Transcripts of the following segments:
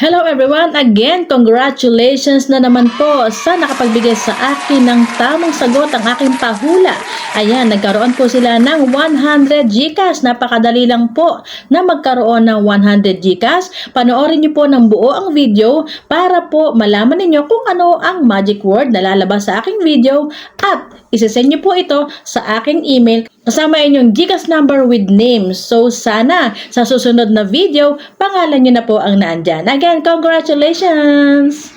Hello everyone! Again, congratulations na naman po sa nakapagbigay sa akin ng tamang sagot ang aking pahula. Ayan, nagkaroon po sila ng 100 GCash. Napakadali lang po na magkaroon ng 100 GCash. Panoorin niyo po ng buo ang video para po malaman ninyo kung ano ang magic word na lalabas sa aking video at isesend niyo po ito sa aking email kasama inyong GCash number with name. So sana sa susunod na video, pangalan nyo na po ang naandyan. Again, congratulations!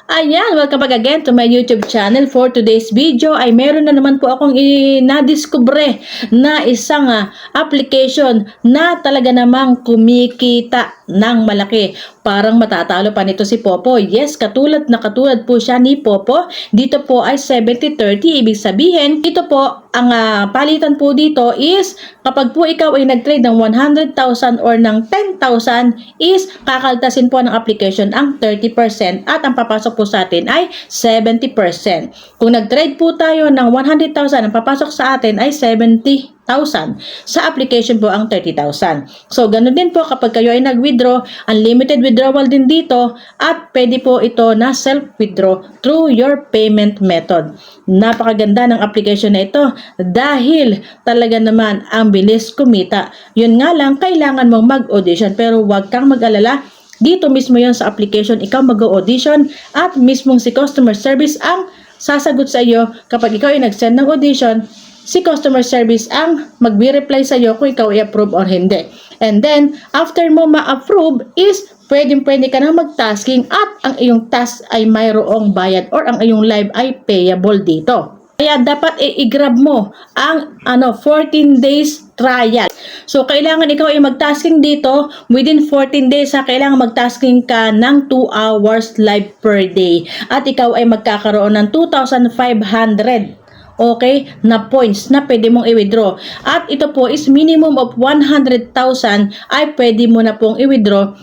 Ayan, welcome back again to my YouTube channel. For today's video ay meron na naman po akong nadiskubre na isang application na talaga namang kumikita ng malaki. Parang matatalo pa nito si Popo. Yes, katulad po siya ni Popo. Dito po ay 70-30. Ibig sabihin, ito po, ang palitan po dito is kapag po ikaw ay nag-trade ng 100,000 or ng 10,000 is kakaltasin po ng application ang 30% at ang papasok po sa atin ay 70%. Kung nag-trade po tayo ng 100,000, ang papasok sa atin ay 70,000. Sa application po ang 30,000. So, ganun din po kapag kayo ay nag-withdraw, unlimited withdrawal din dito at pwede po ito na self-withdraw through your payment method. Napakaganda ng application na ito dahil talaga naman ang bilis kumita. Yun nga lang, kailangan mong mag-audition pero huwag kang mag-alala. Dito mismo yon sa application, ikaw mag-audition at mismong si customer service ang sasagot sa iyo kapag ikaw ay nag-send ng audition. Si customer service ang magbi-reply sa iyo kung ikaw i-approve or hindi. And then, after mo ma-approve is pwede ka na mag-tasking at ang iyong task ay mayroong bayad or ang iyong live ay payable dito. Kaya dapat i-grab mo ang 14 days trial. So, kailangan ikaw ay mag-tasking dito within 14 days. Kailangan mag-tasking ka ng 2 hours live per day. At ikaw ay magkakaroon ng 2,500 na points na pwede mong i-withdraw. At ito po is minimum of 100,000 ay pwede mo na pong i-withdraw.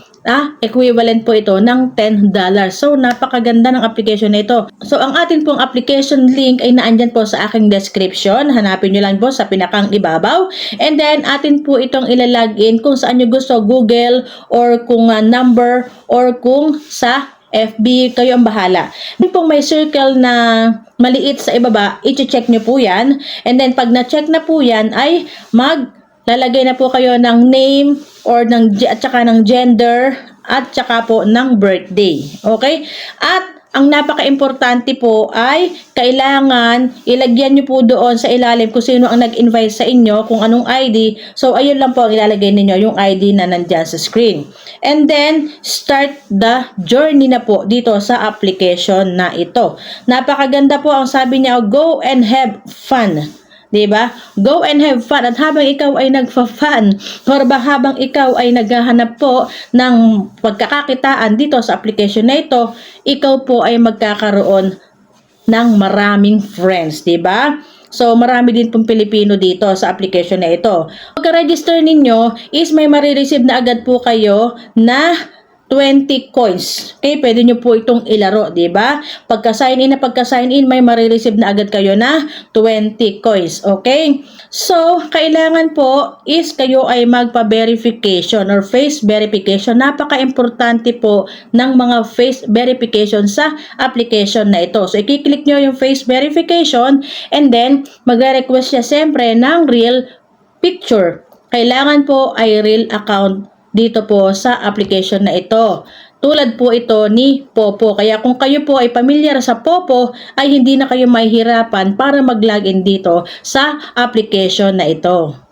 Equivalent po ito ng $10. So, napakaganda ng application na ito. So, ang atin pong application link ay naandyan po sa aking description. Hanapin nyo lang po sa pinakang ibabaw. And then, atin po itong ilalagin kung saan nyo gusto, Google or kung number or kung sa FB, kayo ang bahala. Hindi pong may circle na maliit sa ibaba, i-check nyo po yan. And then, pag na-check na po yan, ay maglalagay na po kayo ng name or at saka ng gender at saka po ng birthday. Okay? At ang napaka-importante po ay kailangan ilagyan nyo po doon sa ilalim kung sino ang nag-invite sa inyo, kung anong ID. So, ayun lang po ang ilalagay ninyo, yung ID na nandyan sa screen. And then, start the journey na po dito sa application na ito. Napakaganda po ang sabi niya, go and have fun. Diba? Go and have fun. At habang ikaw ay nagfa-fun or habang ikaw ay naghahanap po ng pagkakakitaan dito sa application na ito, ikaw po ay magkakaroon ng maraming friends. Diba? So, marami din pong Pilipino dito sa application na ito. Pagka-register ninyo is may marireceive na agad po kayo na 20 coins. Okay, pwede nyo po itong ilaro, di ba? Pagka-sign in, may marireceive na agad kayo na 20 coins. Okay? So, kailangan po is kayo ay magpa-verification or face verification. Napaka-importante po ng mga face verification sa application na ito. So, i-click nyo yung face verification and then magre-request siya siyempre ng real picture. Kailangan po ay real account dito po sa application na ito. Tulad po ito ni Popo. Kaya kung kayo po ay pamilyar sa Popo, ay hindi na kayo mahihirapan para mag-login dito sa application na ito.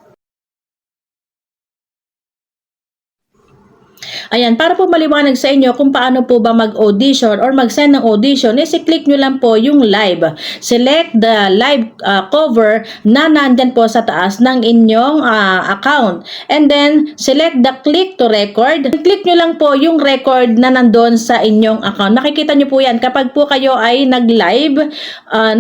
Ayan, para po maliwanag sa inyo kung paano po ba mag-audition or mag-send ng audition, i-click nyo lang po yung live. Select the live cover na nandyan po sa taas ng inyong account. And then, select the click to record. Click nyo lang po yung record na nandun sa inyong account. Makikita nyo po yan kapag po kayo ay nag-live,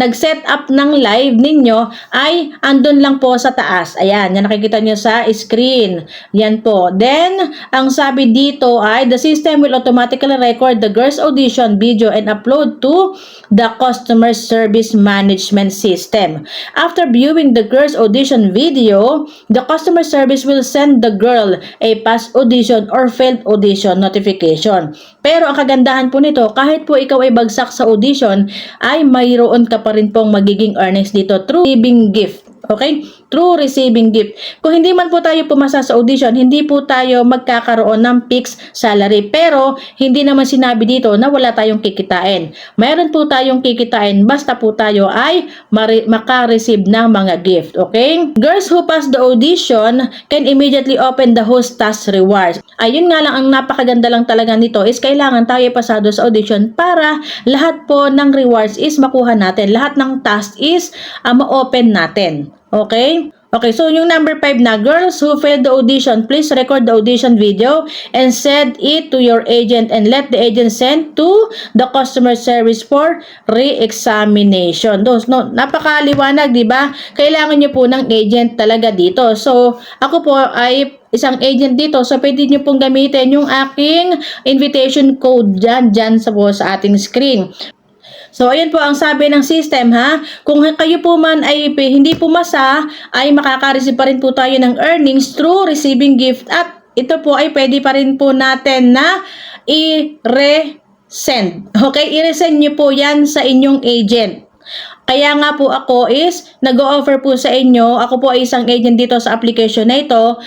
nag-set up ng live ninyo, ay andun lang po sa taas. Ayan, yan nakikita nyo sa screen. Yan po. Then, ang sabi dito ay the system will automatically record the girls audition video and upload to the customer service management system. After viewing the girls audition video, the customer service will send the girl a past audition or failed audition notification. Pero ang kagandahan po nito, kahit po ikaw ay bagsak sa audition, ay mayroon ka pa rin pong magiging earnings dito through receiving gift. Okay? Through receiving gift. Kung hindi man po tayo pumasa sa audition, hindi po tayo magkakaroon ng fixed salary. Pero, hindi naman sinabi dito na wala tayong kikitain. Mayroon po tayong kikitain basta po tayo ay maka-receive ng mga gift. Okay? Girls who pass the audition can immediately open the host task rewards. Ayun nga lang, ang napakaganda lang talaga nito is kailangan tayo pasado sa audition para lahat po ng rewards is makuha natin. Lahat ng task is ma-open natin. Okay? Okay, so yung number 5 na, girls who failed the audition, please record the audition video and send it to your agent and let the agent send to the customer service for re-examination. No, napakaliwanag, di ba? Kailangan nyo po ng agent talaga dito. So, ako po ay isang agent dito. So, pwede nyo pong gamitin yung aking invitation code dyan sa ating screen. So, ayan po ang sabi ng system ha. Kung kayo po man ay hindi pumasa, ay makaka-receive pa rin po tayo ng earnings through receiving gift. At ito po ay pwede pa rin po natin na i-resend. Okay, i-resend nyo po yan sa inyong agent. Kaya nga po ako is nag-o-offer po sa inyo. Ako po ay isang agent dito sa application na ito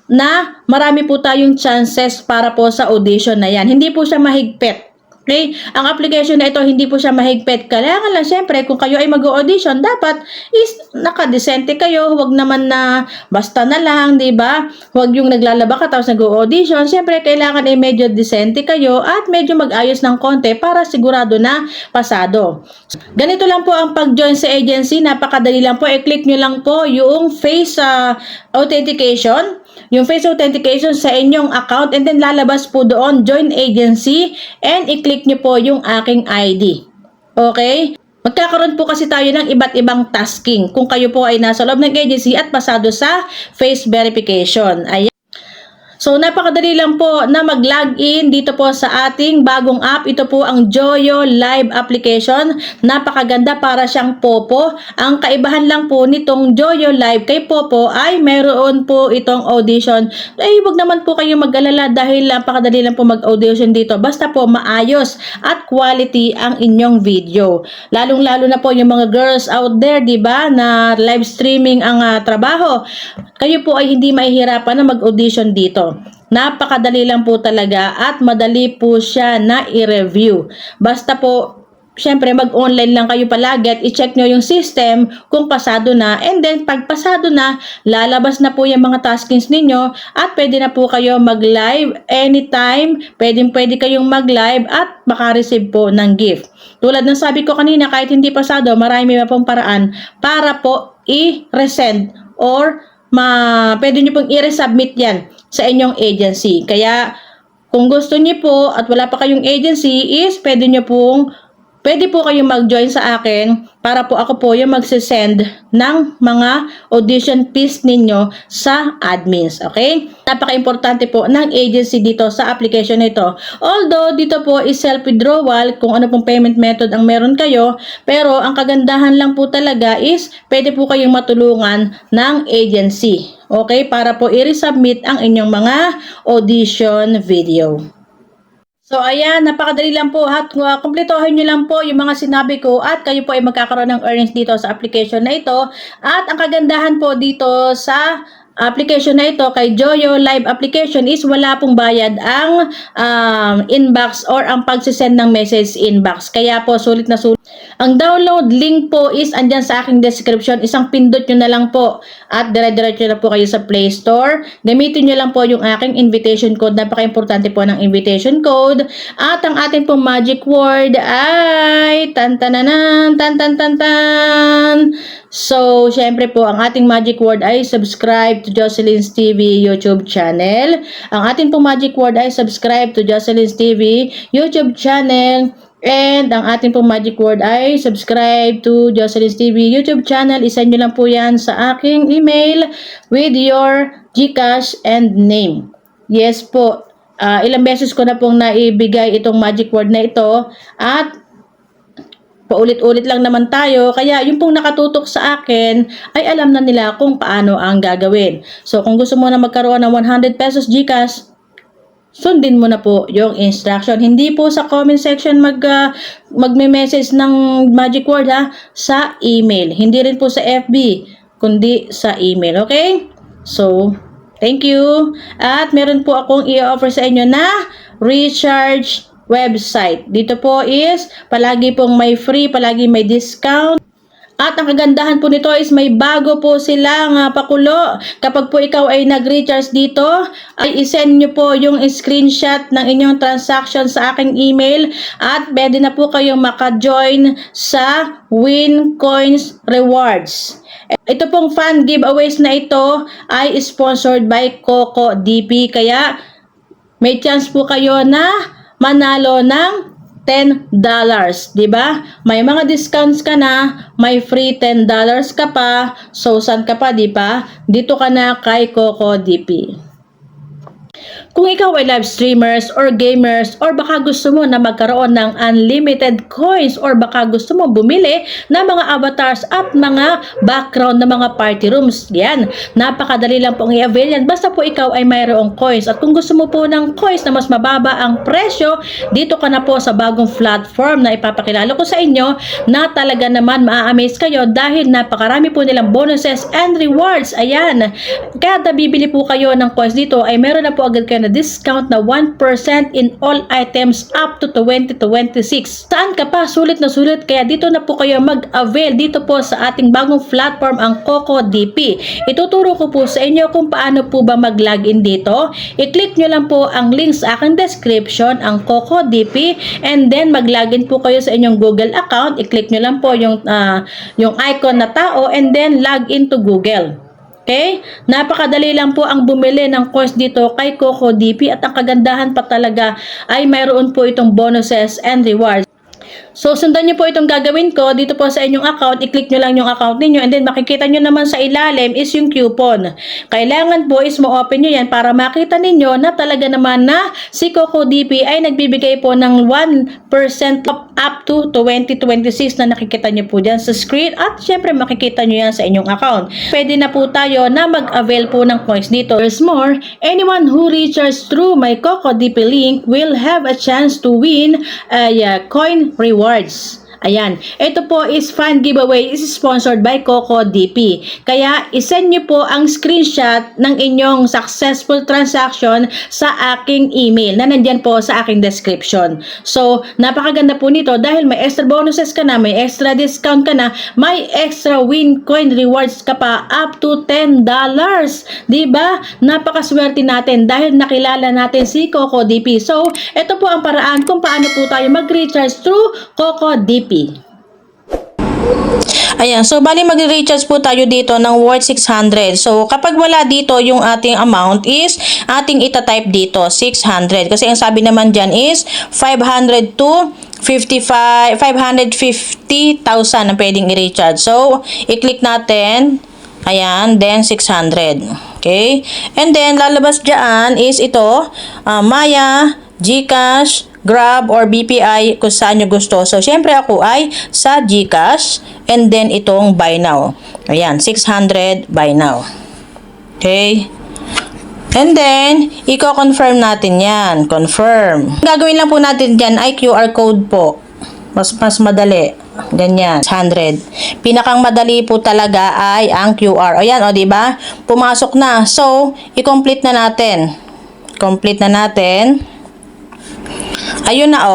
na marami po tayong chances para po sa audition na yan. Hindi po siya mahigpit. Okay? Ang application na ito, hindi po siya mahigpit. Kailangan lang, syempre, kung kayo ay mag-audition, dapat is nakadesente kayo. Huwag naman na basta na lang, di ba? Huwag yung naglalaba ka tapos nag-audition. Syempre, kailangan ay medyo decente kayo at medyo mag-ayos ng konti para sigurado na pasado. Ganito lang po ang pag-join sa agency. Napakadali lang po. I-click nyo lang po yung face authentication. Yung face authentication sa inyong account and then lalabas po doon, join agency and i-click nyo po yung aking ID. Okay? Magkakaroon po kasi tayo ng iba't ibang tasking kung kayo po ay nasa loob ng agency at pasado sa face verification. Ayan. So, napakadali lang po na mag-login dito po sa ating bagong app. Ito po ang Joyo Live application. Napakaganda, para siyang Popo. Ang kaibahan lang po nitong Joyo Live kay Popo ay meron po itong audition. Ay, huwag naman po kayong mag-alala dahil napakadali lang po mag-audition dito. Basta po maayos at quality ang inyong video. Lalong-lalo na po yung mga girls out there, di ba, na live streaming ang trabaho. Kayo po ay hindi mahihirapan na mag-audition dito. Napakadali lang po talaga at madali po siya na i-review. Basta po, syempre mag-online lang kayo palagi at i-check nyo yung system kung pasado na. And then, pag pasado na, lalabas na po yung mga taskings ninyo at pwede na po kayo mag-live anytime. Pwede kayong mag-live at makareceive po ng gift. Tulad ng sabi ko kanina, kahit hindi pasado, marami pa pong paraan para po i-resend or pwede nyo pong i-resubmit yan sa inyong agency. Kaya, kung gusto niyo po at wala pa kayong agency is pwede po kayong mag-join sa akin para po ako po yung magsisend ng mga audition fees ninyo sa admins. Okay? Napaka-importante po ng agency dito sa application na ito. Although, dito po is self-withdrawal kung ano pong payment method ang meron kayo. Pero, ang kagandahan lang po talaga is pwede po kayong matulungan ng agency. Okay? Para po i-resubmit ang inyong mga audition video. So, ayan, napakadali lang po at kumpletohin nyo lang po yung mga sinabi ko at kayo po ay magkakaroon ng earnings dito sa application na ito. At ang kagandahan po dito sa application na ito kay Joyo Live application is wala pong bayad ang inbox or ang pagsisend ng message inbox. Kaya po, sulit na sulit. Ang download link po is andyan sa aking description. Isang pindot nyo na lang po at dire-diretso na po kayo sa Play Store. Gamitin nyo lang po yung aking invitation code. Napaka-importante po ng invitation code. At ang ating pong magic word ay tan-tananan, tan-tan-tan-tan. So, syempre po, ang ating magic word ay subscribe to Jocelyn's TV YouTube channel. Ang ating pong magic word ay subscribe to Jocelyn's TV YouTube channel. And ang ating pong magic word ay subscribe to Jocelyn's TV YouTube channel. Isend nyo lang po yan sa aking email with your GCash and name. Yes po. Ilang beses ko na pong naibigay itong magic word na ito at paulit-ulit lang naman tayo, kaya yung pong nakatutok sa akin ay alam na nila kung paano ang gagawin. So kung gusto mo na magkaroon ng 100 pesos GCash, sundin mo na po yung instruction. Hindi po sa comment section magme-message ng magic word sa email. Hindi rin po sa FB, kundi sa email. Okay? So, thank you. At meron po akong i-offer sa inyo na recharge website. Dito po is palagi pong may free, palagi may discount. At ang kagandahan po nito is may bago po silang pakulo. Kapag po ikaw ay nag-recharge dito, ay isend nyo po yung screenshot ng inyong transaction sa aking email at pwede na po kayong maka-join sa Win Coins Rewards. Ito pong fun giveaways na ito ay sponsored by Coco DP, kaya may chance po kayo na manalo ng $10, di ba? May mga discounts ka na, may free $10 ka pa, so saan ka pa, di ba? Dito ka na kay Coco DP. Kung ikaw ay live streamers or gamers or baka gusto mo na magkaroon ng unlimited coins or baka gusto mo bumili ng mga avatars at mga background ng mga party rooms, yan. Napakadali lang pong i-avail yan. Basta po ikaw ay mayroong coins. At kung gusto mo po ng coins na mas mababa ang presyo, dito ka na po sa bagong platform na ipapakilala ko sa inyo na talaga naman maa-amaze kayo dahil napakarami po nilang bonuses and rewards. Ayan. Kada bibili po kayo ng coins dito ay meron na po agad kayo na discount na 1% in all items up to 2026. Saan ka pa? Sulit na sulit. Kaya dito na po kayo mag-avail dito po sa ating bagong platform, ang Coco DP. Ituturo ko po sa inyo kung paano po ba mag-login dito. I-click nyo lang po ang link sa aking description, ang Coco DP, and then mag-login po kayo sa inyong Google account. I-click nyo lang po yung icon na tao and then log into Google. Okay? Napakadali lang po ang bumili ng coins dito kay Coco DP at ang kagandahan pa talaga ay mayroon po itong bonuses and rewards. So, sundan nyo po itong gagawin ko dito po sa inyong account. I-click nyo lang yung account ninyo and then makikita nyo naman sa ilalim is yung coupon. Kailangan po is mo-open nyo yan para makita ninyo na talaga naman na si Coco DP ay nagbibigay po ng 1% up to 2026 na nakikita nyo po dyan sa screen at syempre makikita nyo yan sa inyong account. Pwede na po tayo na mag-avail po ng coins dito. There's more, anyone who recharges through my Coco DP link will have a chance to win a coin rewards. Ayan. Ito po is fun giveaway is sponsored by Coco DP. Kaya isend nyo po ang screenshot ng inyong successful transaction sa aking email na nandyan po sa aking description. So, napakaganda po nito dahil may extra bonuses ka na, may extra discount ka na, may extra win coin rewards ka pa up to $10. Diba? Napakaswerte natin dahil nakilala natin si Coco DP. So, ito po ang paraan kung paano po tayo mag-recharge through Coco DP. Ayan, so bali mag-recharge po tayo dito ng worth 600. So kapag wala dito yung ating amount is ating itatype dito 600 kasi ang sabi naman dyan is 500 to 550,000 ang pwedeng i-recharge. So i-click natin, ayan, then 600. Okay, and then lalabas dyan is ito, Maya, GCash, Grab or BPI kung saan nyo gusto. So, syempre ako ay sa GCash and then itong buy now. Ayan, 600 buy now. Okay. And then, i-confirm natin yan. Confirm. Ang gagawin lang po natin dyan ay QR code po. Mas madali. Ganyan, 100. Pinakang madali po talaga ay ang QR. Ayan, o, diba? Pumasok na. So, i-complete na natin. Complete na natin. Ayun na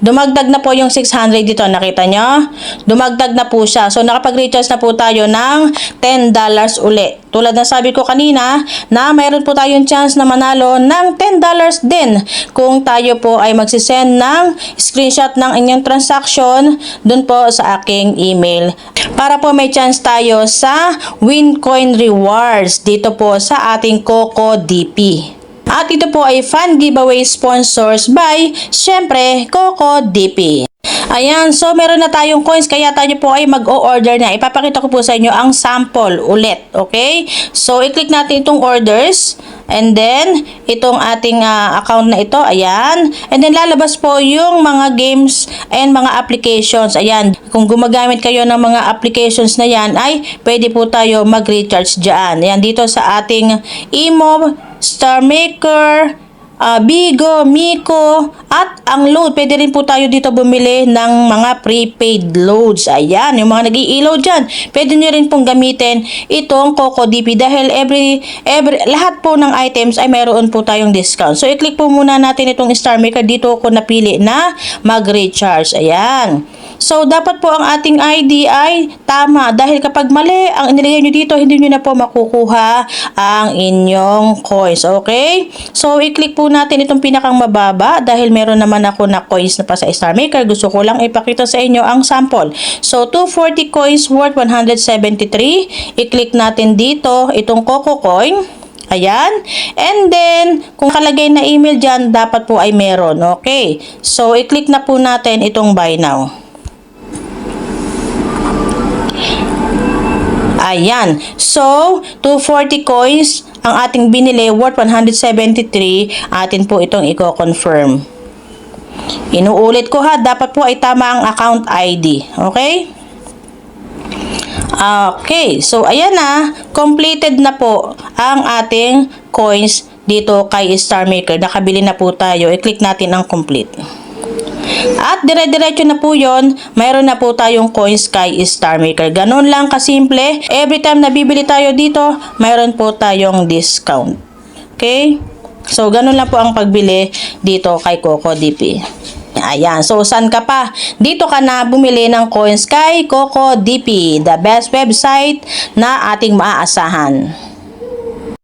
dumagdag na po yung 600 dito, nakita nyo? Dumagdag na po siya. So nakapag-recharge na po tayo ng $10 uli. Tulad ng sabi ko kanina na mayroon po tayong chance na manalo ng $10 din kung tayo po ay magsisend ng screenshot ng inyong transaction dun po sa aking email. Para po may chance tayo sa Win Coin Rewards dito po sa ating Coco DP. At ito po ay fun giveaway sponsors by, syempre, Coco DP. Ayan, so meron na tayong coins kaya tayo po ay mag-o-order na. Ipapakita ko po sa inyo ang sample ulit, okay? So, i-click natin itong orders and then itong ating account na ito, ayan. And then lalabas po yung mga games and mga applications. Ayan, kung gumagamit kayo ng mga applications na yan ay pwede po tayo mag-recharge dyan. Ayan, dito sa ating Imo, Star Maker, Bigo, Miko, at ang load. Pwede rin po tayo dito bumili ng mga prepaid loads. Ayan, yung mga nag-i-load dyan. Pwede nyo rin pong gamitin itong CocoDP dahil lahat po ng items ay mayroon po tayong discount. So, i-click po muna natin itong Star Maker. Dito ko napili na mag-recharge. Ayan. So, dapat po ang ating ID ay tama dahil kapag mali ang inilagay nyo dito, hindi nyo na po makukuha ang inyong coins. Okay? So, i-click po natin itong pinakang mababa dahil meron naman ako na coins na pa sa Star Maker. Gusto ko lang ipakita sa inyo ang sample. So, 240 coins worth 173. I-click natin dito itong Coco Coin. Ayan. And then, kung kalagay na email dyan, dapat po ay meron. Okay? So, i-click na po natin itong buy now. Ayan. So, 240 coins ang ating binili worth 173. Atin po itong i-confirm. Inuulit ko ha, dapat po ay tama ang account ID. Okay? Okay. So, ayan na. Completed na po ang ating coins dito kay Star Maker. Nakabili na po tayo. I-click natin ang complete. At dire-diretso na po yon, mayroon na po tayong coins kay Star Maker. Ganun lang kasimple. Every time na bibili tayo dito, mayroon po tayong discount. Okay? So, ganun lang po ang pagbili dito kay CocoDP. Ayan. So, saan ka pa? Dito ka na bumili ng coins kay CocoDP, the best website na ating maaasahan.